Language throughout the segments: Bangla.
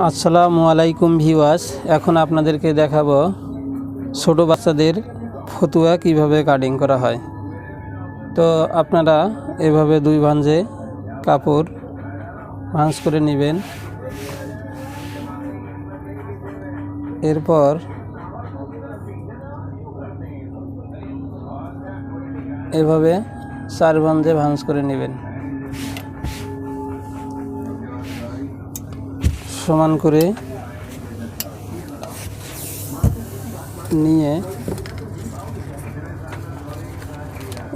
আসসালামু আলাইকুম ভিউয়ার্স, এখন আপনাদেরকে দেখাবো ছোট বাচ্চাদের ফতুয়া কিভাবে কাটিং করা হয়। তো আপনারা এভাবে দুই ভাঁজে কাপড় ভাঁজ করে নেবেন। এরপর এভাবে চার ভাঁজে ভাঁজ করে নেবেন। সমান করে নিয়ে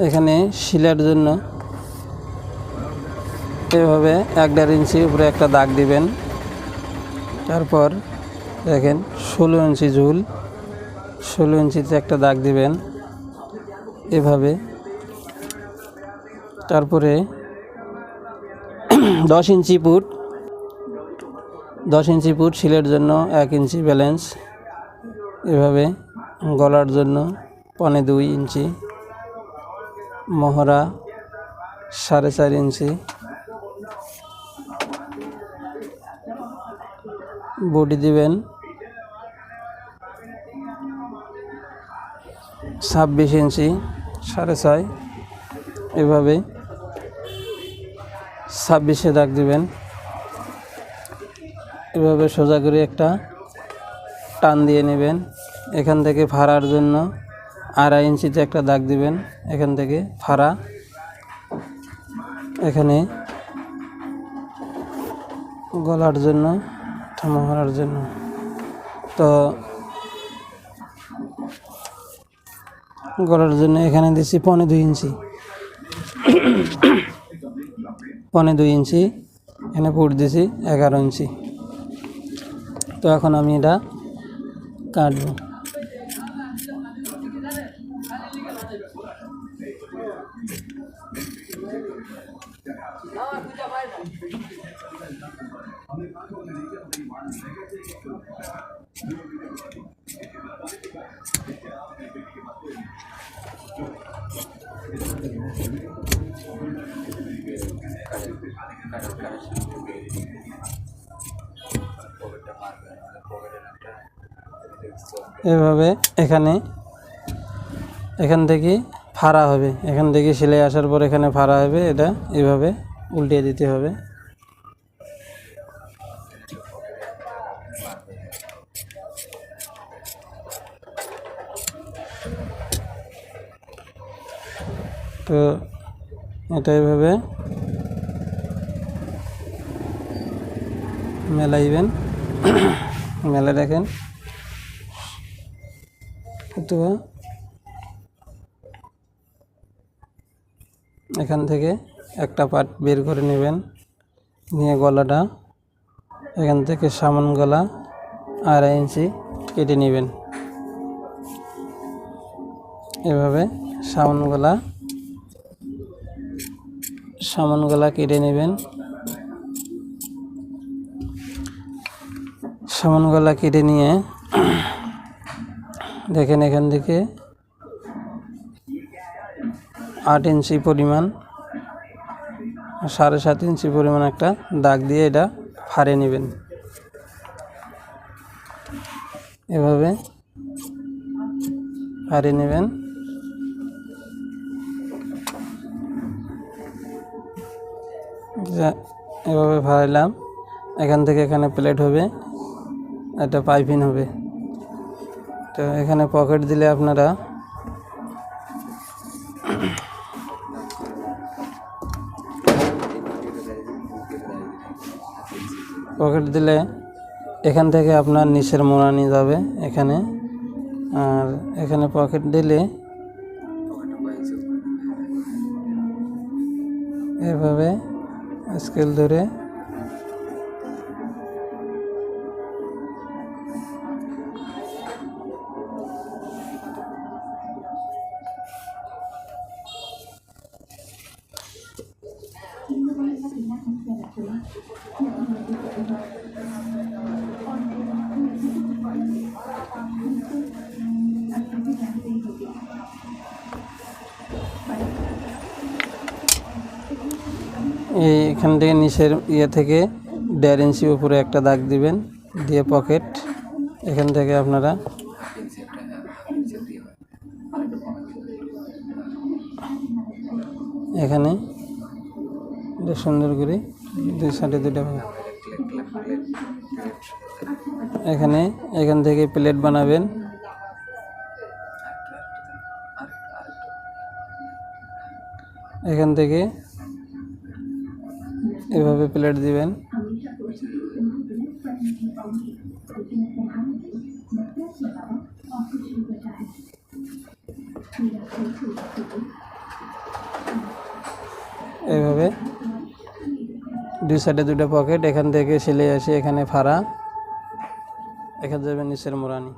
এখানে সেলাইয়ের জন্য এভাবে 1.5 ইঞ্চি উপরে একটা দাগ দিবেন। তারপর দেখেন 16 ইঞ্চি ঝুল, 16 ইঞ্চিতে একটা দাগ দিবেন এভাবে। তারপরে 10 ইঞ্চি ফুট সেলাইয়ের জন্য 1 ইঞ্চি ব্যালেন্স, এভাবে গলার জন্য 2.25 ইঞ্চি, মহড়া 4.5 ইঞ্চি, বডি দিবেন 26 ইঞ্চি 6.5, এভাবে 26-এ দাগ দিবেন। এভাবে সোজা করে একটা টান দিয়ে নেবেন। এখান থেকে ফাড়ার জন্য 2.5 ইঞ্চিতে একটা দাগ দিবেন। এখান থেকে ফাড়া, এখানে গলার জন্য, মহড়ার জন্য। তো গলার জন্য এখানে দিচ্ছি 2.25 ইঞ্চি, 2.25 ইঞ্চি, এখানে ফুট দিছি 11 ইঞ্চি। তো এখন আমি এটা কাটবো। এভাবে এখান থেকে ফাড়া হবে, এখান থেকে সেলাই আসার পর এখানে ফাড়া হবে। এটা এভাবে উল্টিয়ে দিতে হবে। তো এটা এভাবে মেলাইবেন, মেলে দেখেন। তো এখান থেকে একটা পার্ট বের করে নেবেন, নিয়ে গলাটা এখান থেকে সামন গলা 2.5 ইঞ্চি কেটে নেবেন। এভাবে সামন গলা কেটে নেবেন। সামন গলা কেটে নিয়ে দেখেন এখান থেকে 8 ইঞ্চি পরিমাণ, 7.5 ইঞ্চি পরিমাণ একটা দাগ দিয়ে এটা ফাড়ে নেবেন। এভাবে ফাড়ে নেবেন। এভাবে ফাড়াইলাম। এখান থেকে এখানে প্লেট হবে, একটা পাইপিং হবে। তো এখানে পকেট দিলে আপনারা এখান থেকে আপনার নিচের মোড়া নিয়ে যাবে এখানে, আর এখানে পকেট দিলে এভাবে স্কেল ধরে এইখান থেকে নিচের ইয়ে থেকে 1.5 ইঞ্চি উপরে একটা দাগ দিবেন, দিয়ে পকেট এখান থেকে আপনারা এখানে সুন্দর করে 2 সাইডে 2টা এখান থেকে প্লেট বানাবেন। এখান থেকে এভাবে প্লেট দিবেন। এইভাবে 2 সাইডে 2টা পকেট, এখান থেকে সেলাই আসে এখানে ফাড়া, এখানে যাবে নিচের মোড়ানি।